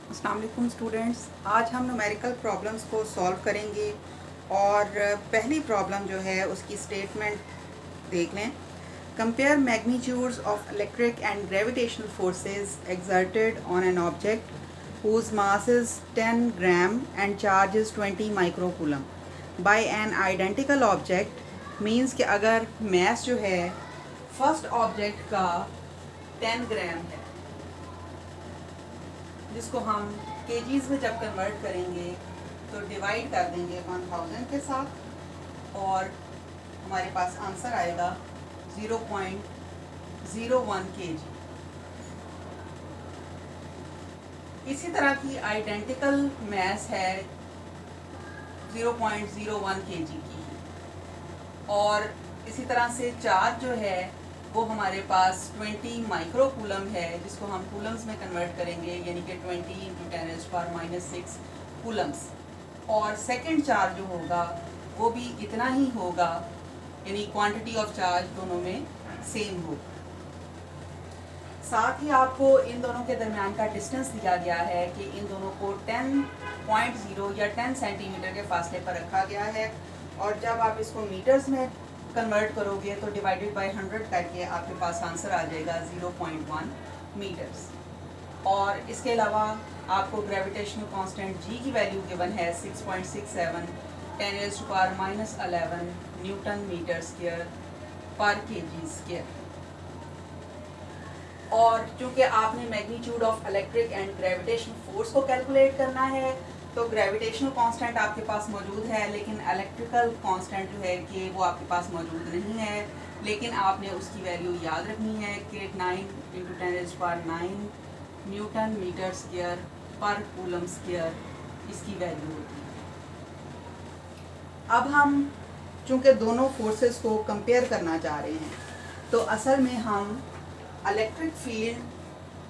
अस्सलाम वालेकुम स्टूडेंट्स, आज हम न्यूमेरिकल प्रॉब्लम्स को सॉल्व करेंगे। और पहली प्रॉब्लम जो है उसकी स्टेटमेंट देख लें। Compare magnitudes of electric and gravitational forces exerted on an object whose mass is 10 gram and charge is 20 microcoulomb by an identical object means कि अगर mass जो है फर्स्ट ऑब्जेक्ट का 10 ग्राम है, जिसको हम केजीज में जब कन्वर्ट करेंगे तो डिवाइड कर देंगे 1000 के साथ और हमारे पास आंसर आएगा 0.01 केजी। इसी तरह की आइडेंटिकल मैस है 0.01 केजी की, और इसी तरह से चार्ज जो है वो हमारे पास 20 माइक्रोकूलम है, जिसको हम कूलम्स में कन्वर्ट करेंगे, यानी कि 20 × 10⁻⁻6 कूलम्स। और सेकंड चार्ज जो होगा वो भी इतना ही होगा, यानी क्वांटिटी ऑफ चार्ज दोनों में सेम होगा। साथ ही आपको इन दोनों के दरमियान का डिस्टेंस दिया गया है कि इन दोनों को 10.0 या 10 सेंटीमीटर के फासले पर रखा गया है, और जब आप इसको मीटर्स में कन्वर्ट करोगे तो डिवाइडेड बाय 100 करके आपके पास आंसर आ जाएगा 0.1 मीटर्स। और इसके अलावा आपको ग्रेविटेशनल कांस्टेंट जी की वैल्यू गिवन है 6.67 10⁻11 न्यूटन मीटर स्क्वायर पर केजी स्क्वायर। और चूंकि आपने magnitude of electric and gravitational force को कैलकुलेट करना है, तो ग्रेविटेशनल कांस्टेंट आपके पास मौजूद है, लेकिन इलेक्ट्रिकल कांस्टेंट जो है कि वो आपके पास मौजूद नहीं है। लेकिन आपने उसकी वैल्यू याद रखनी है कि 9 × 10⁻9 न्यूटन मीटर स्क्वायर पर कूलम स्क्वायर इसकी वैल्यू होती है। अब हम चूंकि दोनों फोर्सेस को कंपेयर करना चाह रहे हैं, तो असल में हम इलेक्ट्रिक फील्ड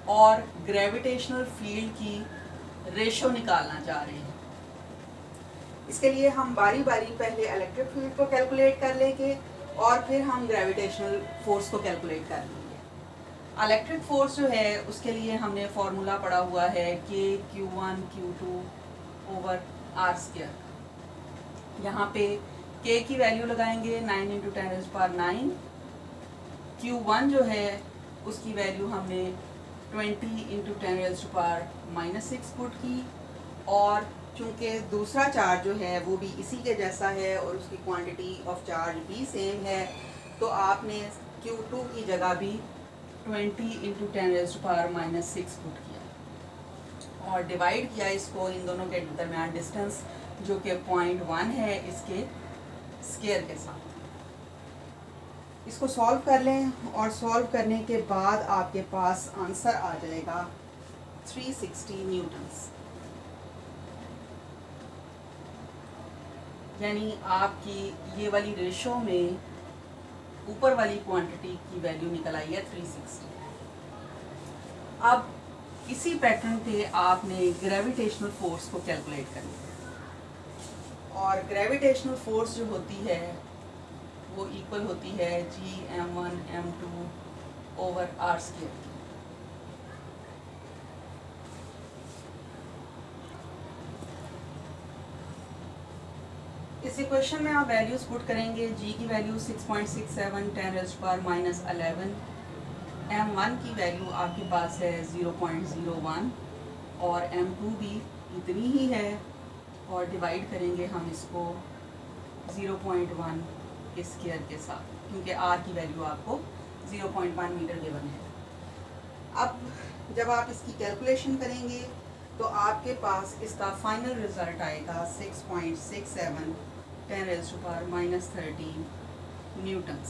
और ग्रेविटेशनल फील्ड की रेशो निकालना चाह रहे हैं। इसके लिए हम बारी बारी पहले इलेक्ट्रिक फील्ड को कैलकुलेट कर लेंगे और फिर हम ग्रेविटेशनल फोर्स को कैलकुलेट कर लेंगे। इलेक्ट्रिक फोर्स जो है उसके लिए हमने फॉर्मूला पढ़ा हुआ है कि Q1 Q2/r²। यहाँ पे K की वैल्यू लगाएंगे 9 × 10⁻9। Q1 जो है उसकी वैल्यू हमने 20 × 10⁻6 पुट की, और चूंकि दूसरा चार्ज जो है वो भी इसी के जैसा है और उसकी क्वांटिटी ऑफ चार्ज भी सेम है, तो आपने Q2 की जगह भी 20 × 10⁻6 पुट किया और डिवाइड किया इसको इन दोनों के दरमियान डिस्टेंस जो कि 0.1 है इसके स्क्वायर के साथ। इसको सॉल्व कर लें, और सॉल्व करने के बाद आपके पास आंसर आ जाएगा 360 न्यूटन्स। यानी आपकी ये वाली रेशो में ऊपर वाली क्वांटिटी की वैल्यू निकल आई है 360। अब इसी पैटर्न पे आपने ग्रेविटेशनल फोर्स को कैलकुलेट करना है, और ग्रेविटेशनल फोर्स जो होती है वो इक्वल होती है Gm1m2/r²। इस इक्वेशन में आप वैल्यूज पुट करेंगे। G की वैल्यू 6.67 10⁻11, m1 की वैल्यू आपके पास है 0.01 और m2 भी इतनी ही है, और डिवाइड करेंगे हम इसको 0.1 के स्क्वायर के साथ, क्योंकि r की वैल्यू आपको 0.1 मीटर गिवन है। अब जब आप इसकी कैलकुलेशन करेंगे तो आपके पास इसका फाइनल रिजल्ट आएगा 6.67 10⁻13 न्यूटन्स।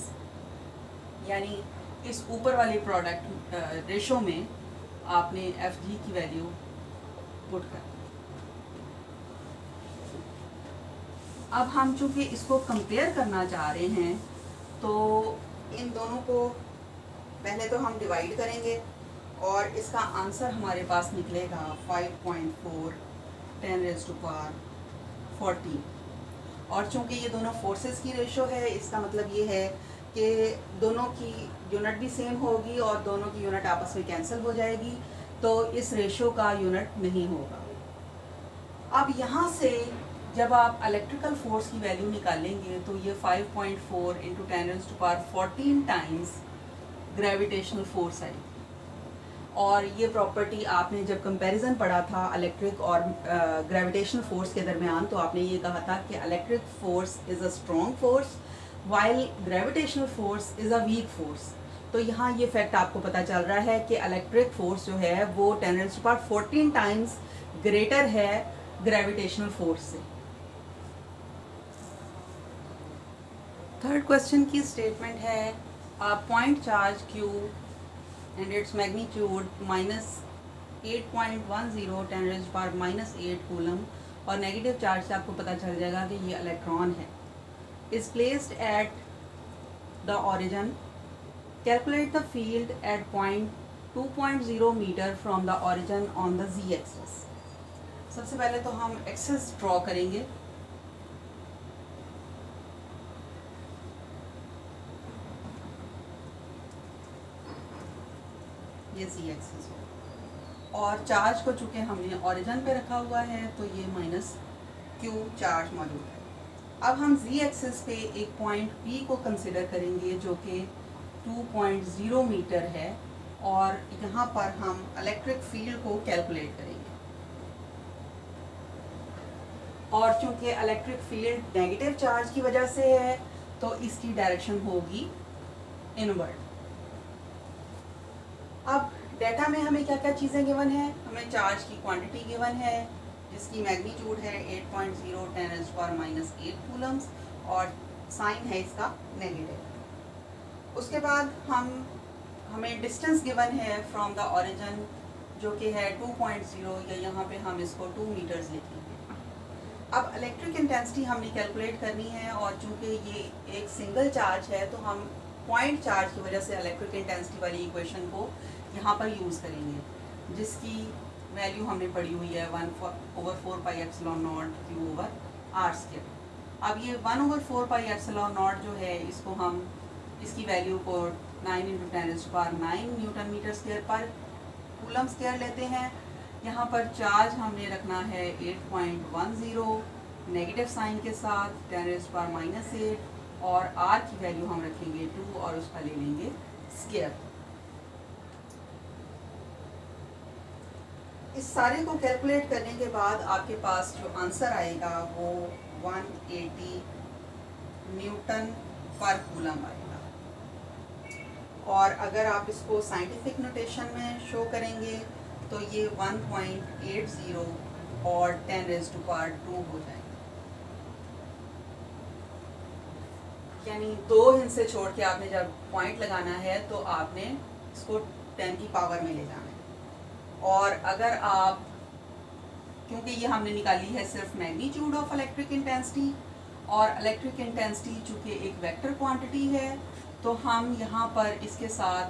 यानी इस ऊपर वाले प्रोडक्ट रेशो में आपने Fg की वैल्यू पुट कर। अब हम चूंकि इसको कंपेयर करना चाह रहे हैं, तो इन दोनों को पहले तो हम डिवाइड करेंगे और इसका आंसर हमारे पास निकलेगा 5.4 10⁻14। और चूंकि ये दोनों फोर्सेस की रेशो है, इसका मतलब ये है कि दोनों की यूनिट भी सेम होगी और दोनों की यूनिट आपस में कैंसिल हो जाएगी। तो इस रेशो का यूनिट नहीं होगा। अब यहाँ से जब आप इलेक्ट्रिकल फोर्स की वैल्यू निकालेंगे तो ये 5.4 इंटू 10⁻14 टाइम्स ग्रेविटेशनल फोर्स आएगी। और ये प्रॉपर्टी आपने जब कंपैरिजन पढ़ा था इलेक्ट्रिक और ग्रेविटेशनल फोर्स के दरमियान, तो आपने ये कहा था कि electric force is a strong force while gravitational force is a weak force. तो यहाँ ये फैक्ट आपको पता चल रहा है कि इलेक्ट्रिक फोर्स जो है वो 10⁻14 टाइम्स ग्रेटर है ग्रेविटेशनल फोर्स से। थर्ड क्वेश्चन की स्टेटमेंट है point charge Q and its magnitude minus 8.10 10⁻⁻8 coulomb और नेगेटिव चार्ज से आपको पता चल जाएगा कि ये इलेक्ट्रॉन है, is placed at the origin. Calculate the field at point 2.0 meter from the origin on the z axis. सबसे पहले तो हम एक्सिस ड्रॉ करेंगे। ये z एक्सिस हो और चार्ज को चूँकि हमने ओरिजिन पे रखा हुआ है तो ये माइनस q चार्ज मौजूद है। अब हम z एक्सिस पे एक पॉइंट P को कंसिडर करेंगे जो कि 2.0 मीटर है और यहाँ पर हम इलेक्ट्रिक फील्ड को कैलकुलेट करेंगे। और चूँकि इलेक्ट्रिक फील्ड नेगेटिव चार्ज की वजह से है तो इसकी डायरेक्शन होगी इनवर्ड। अब डेटा में हमें क्या क्या चीज़ें गिवन है, हमें चार्ज की क्वांटिटी गिवन है जिसकी मैग्नीट्यूड है 8.0 10⁻⁻8 कूलम्स और साइन है इसका नेगेटिव। उसके बाद हमें डिस्टेंस गिवन है फ्रॉम द ओरिजिन जो कि है 2.0 या यहाँ पे हम इसको 2 मीटर्स लिखेंगे। अब इलेक्ट्रिक इंटेंसिटी हमने कैलकुलेट करनी है और चूँकि ये एक सिंगल चार्ज है तो हम पॉइंट चार्ज की वजह से इलेक्ट्रिक इंटेंसिटी वाली इक्वेशन को यहाँ पर यूज़ करेंगे जिसकी वैल्यू हमने पढ़ी हुई है 1/4 पाई एप्सिलॉन नॉट Q/r²। अब ये 1/4 पाई एप्सिलॉन नॉट जो है इसको हम इसकी वैल्यू को 9 × 10⁻⁹ न्यूटन मीटर स्क्वायर पर कूलम स्क्वायर लेते हैं। यहाँ पर चार्ज हमने रखना है 8.10 नेगेटिव साइन के साथ 10⁻⁻8 और r की वैल्यू हम रखेंगे 2 और उसका ले लेंगे स्क्वायर। इस सारे को कैलकुलेट करने के बाद आपके पास जो आंसर आएगा वो 180 न्यूटन पर कूलम आएगा। और अगर आप इसको साइंटिफिक नोटेशन में शो करेंगे तो ये 1.80 और 10⁻² हो जाएगा। यानी 2 हिस्से छोड़ के आपने जब पॉइंट लगाना है तो आपने इसको 10 की पावर में ले जाना है। और अगर आप, क्योंकि ये हमने निकाली है सिर्फ मैग्नीट्यूड ऑफ इलेक्ट्रिक इंटेंसिटी और इलेक्ट्रिक इंटेंसिटी चूँकि एक वेक्टर क्वांटिटी है तो हम यहाँ पर इसके साथ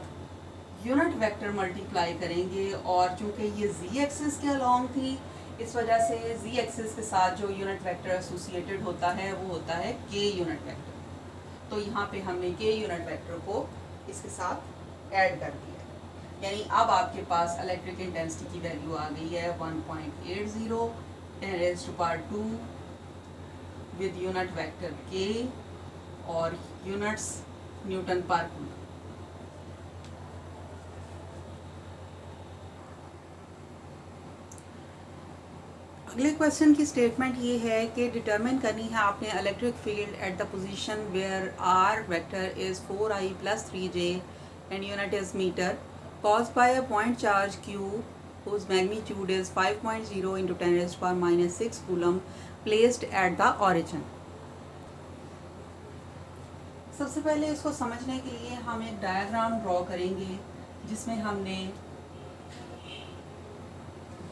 यूनिट वेक्टर मल्टीप्लाई करेंगे और चूँकि ये z एक्सिस के अलॉन्ग थी इस वजह से z एक्सिस के साथ जो यूनिट वेक्टर एसोसिएटेड होता है वो होता है k यूनिट वेक्टर। तो यहाँ पे हमने k यूनिट वेक्टर को इसके साथ ऐड कर दिया। यानी अब आपके पास इलेक्ट्रिक इंटेंसिटी की वैल्यू आ गई है 1.80 10⁻² विद यूनिट वेक्टर k और यूनिट्स न्यूटन पर कूलम। अगले क्वेश्चन की स्टेटमेंट ये है कि डिटरमिन करनी है आपने electric field at the position where r vector is 4i + 3j and unit is metre caused by a point charge q whose magnitude is 5.0 × 10⁻⁻6 coulomb placed at the origin। सबसे पहले इसको समझने के लिए हम एक डायग्राम ड्रॉ करेंगे जिसमें हमने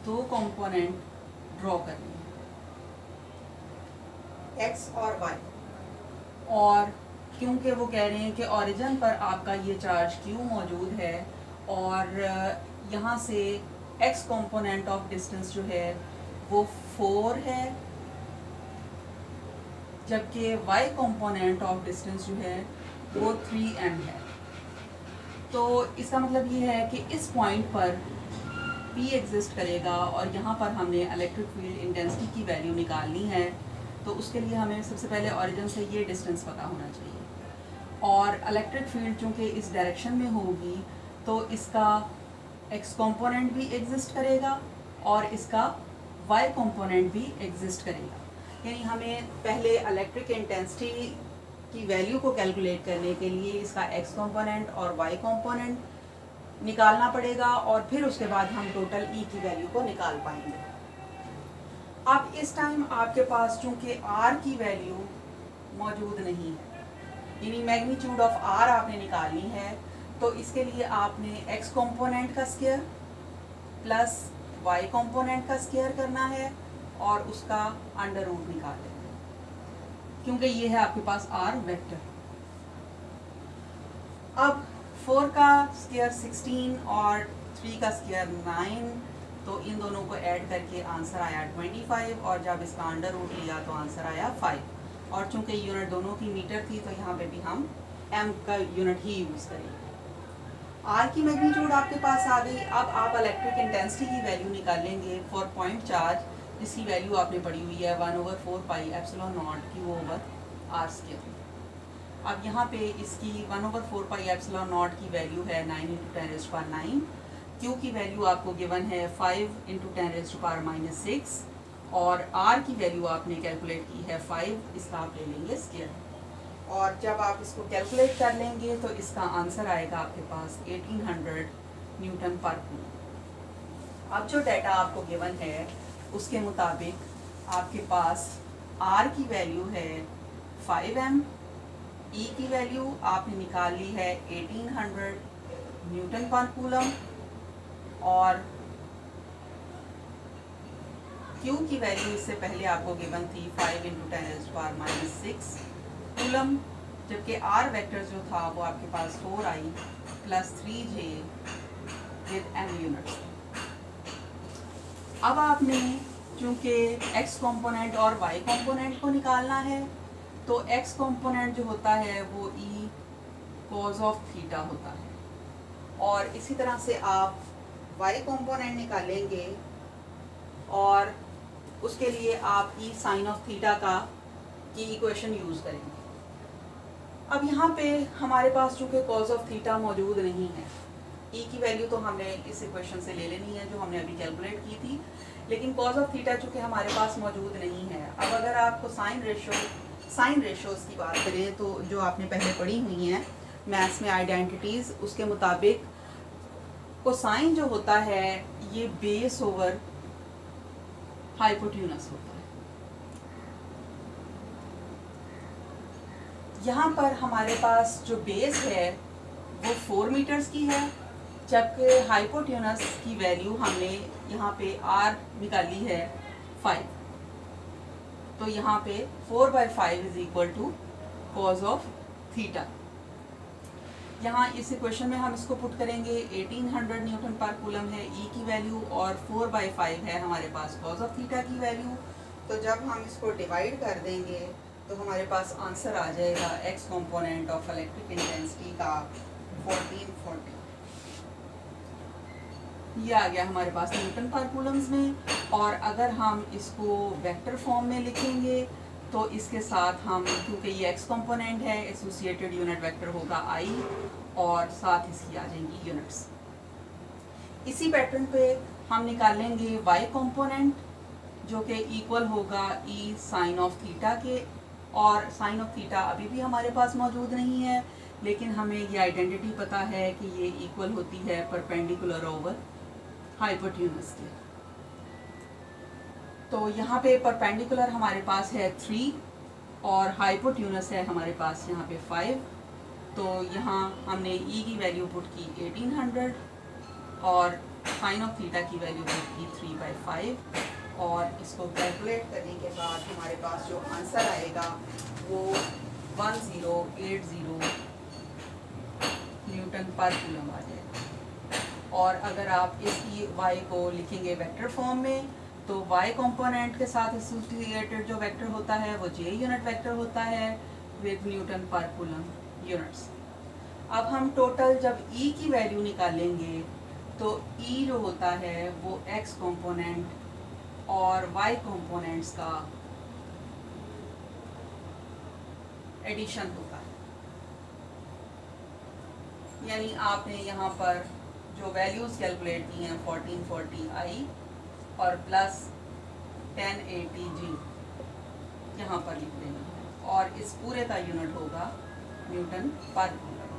2 कंपोनेंट ड्रॉ करने हैं x और y। और क्योंकि वो कह रहे हैं कि ओरिजिन पर आपका ये चार्ज q मौजूद है और यहाँ से x कंपोनेंट ऑफ डिस्टेंस जो है वो 4 है जबकि y कंपोनेंट ऑफ डिस्टेंस जो है वो 3m है। तो इसका मतलब ये है कि इस पॉइंट पर P एग्जिस्ट करेगा और यहाँ पर हमने इलेक्ट्रिक फील्ड इंटेंसिटी की वैल्यू निकालनी है, तो उसके लिए हमें सबसे पहले ओरिजिन से ये डिस्टेंस पता होना चाहिए। और इलेक्ट्रिक फील्ड चूँकि इस डायरेक्शन में होगी तो इसका x कंपोनेंट भी एग्जिस्ट करेगा और इसका y कंपोनेंट भी एग्जिस्ट करेगा। यानी हमें पहले इलेक्ट्रिक इंटेंसिटी की वैल्यू को कैलकुलेट करने के लिए इसका x कंपोनेंट और y कंपोनेंट निकालना पड़ेगा और फिर उसके बाद हम टोटल E की वैल्यू को निकाल पाएंगे। अब इस टाइम आपके पास चूंकि R की वैल्यू मौजूद नहीं है, यानी मैग्नीट्यूड ऑफ R आपने निकालनी है, तो इसके लिए आपने x कंपोनेंट का स्क्वायर प्लस y कंपोनेंट का स्क्वायर करना है और उसका अंडर रूट निकाल लेना है, क्योंकि ये है आपके पास R वेक्टर। अब 4 का स्क्वायर 16 और 3 का स्क्वायर 9, तो इन दोनों को ऐड करके आंसर आया 25 और जब इसका अंडर रूट लिया तो आंसर आया 5। और चूंकि यूनिट दोनों की मीटर थी तो यहाँ पे भी हम m का यूनिट ही यूज़ करेंगे। R की मैग्नीट्यूड आपके पास आ गई। अब आप इलेक्ट्रिक इंटेंसिटी की वैल्यू निकालेंगे फॉर पॉइंट चार्ज, जिसकी वैल्यू आपने पढ़ी हुई है 1/4 पाई एप्सिलॉन नॉट Q/r²। अब यहाँ पे इसकी 1/4 पाई एप्सिलॉन नॉट की वैल्यू है 9 × 10⁹। Q की वैल्यू आपको गिवन है 5 × 10⁻⁻6 और R की वैल्यू आपने कैलकुलेट की है 5, इसका आप ले लेंगे स्क्वायर। और जब आप इसको कैलकुलेट कर लेंगे तो इसका आंसर आएगा आपके पास 1800 न्यूटन पर कूलम। अब जो डाटा आपको गिवन है उसके मुताबिक आपके पास R की वैल्यू है 5m, E की वैल्यू आपने निकाल ली है 1800 न्यूटन पर कूलम और Q की वैल्यू इससे पहले आपको गिवन थी 5 × 10⁻⁻6 कूलम, जबकि R वेक्टर जो था वो आपके पास 4i + 3j with m units. अब आपने चूंकि x कंपोनेंट और y कंपोनेंट को निकालना है, तो x कंपोनेंट जो होता है वो e cos ऑफ थीटा होता है और इसी तरह से आप y कंपोनेंट निकालेंगे और उसके लिए आप e sin ऑफ थीटा की इक्वेशन यूज़ करेंगे। अब यहाँ पे हमारे पास चूँकि cos ऑफ थीटा मौजूद नहीं है, e की वैल्यू तो हमने इस इक्वेशन से ले लेनी है जो हमने अभी कैलकुलेट की थी, लेकिन cos ऑफ थीटा चूँकि हमारे पास मौजूद नहीं है। अब अगर आपको साइन रेशोज़ की बात करें तो जो आपने पहले पढ़ी हुई हैं मैथ्स में आइडेंटिटीज़, उसके मुताबिक कोसाइन जो होता है ये बेस ओवर हाइपोटेन्यूज होता है। यहाँ पर हमारे पास जो बेस है वो 4 मीटर्स की है, जबकि हाइपोटेन्यूज की वैल्यू हमने यहाँ पे r निकाली है 5, तो यहाँ पे 4/5 = cos ऑफ थीटा। यहाँ इस इक्वेशन में हम इसको पुट करेंगे 1800 न्यूटन पर कूलम है E की वैल्यू और 4/5 है हमारे पास cos ऑफ थीटा की वैल्यू। तो जब हम इसको डिवाइड कर देंगे तो हमारे पास आंसर आ जाएगा x component of electric intensity का 1440। ये आ गया हमारे पास न्यूटन पर कूलम्स में। और अगर हम इसको वेक्टर फॉर्म में लिखेंगे तो इसके साथ हम, क्योंकि ये x कंपोनेंट है, एसोसिएटेड यूनिट वेक्टर होगा i और साथ इसकी आ जाएंगी यूनिट्स। इसी पैटर्न पे हम निकालेंगे y कंपोनेंट जो कि इक्वल होगा e sin ऑफ थीटा के, और साइन ऑफ थीटा अभी भी हमारे पास मौजूद नहीं है, लेकिन हमें ये आइडेंटिटी पता है कि ये इक्वल होती है परपेंडिकुलर ओवर हाइपोटेन्यूज के। तो यहाँ पे परपेंडिकुलर हमारे पास है 3 और हाइपोटेन्यूज है हमारे पास यहाँ पे 5। तो यहाँ हमने E की वैल्यू पुट की 1800 और साइन ऑफ थीटा की वैल्यू पुट की 3/5 और इसको कैलकुलेट करने के बाद हमारे पास जो आंसर आएगा वो 1080 न्यूटन पर कूलम आ जाएगा। और अगर आप इस y को लिखेंगे वेक्टर फॉर्म में तो y कंपोनेंट के साथ एसोसिएटेड जो वेक्टर होता है वो j यूनिट वेक्टर होता है विद न्यूटन पर कूलम यूनिट्स। अब हम टोटल जब E की वैल्यू निकालेंगे तो E जो होता है वो X कंपोनेंट और Y कंपोनेंट्स का एडिशन होता है। यानी आपने यहाँ पर जो वैल्यूज़ कैलकुलेट की हैं 1440i और प्लस 1080g यहाँ पर लिख देना है और इस पूरे का यूनिट होगा न्यूटन पर मीटर।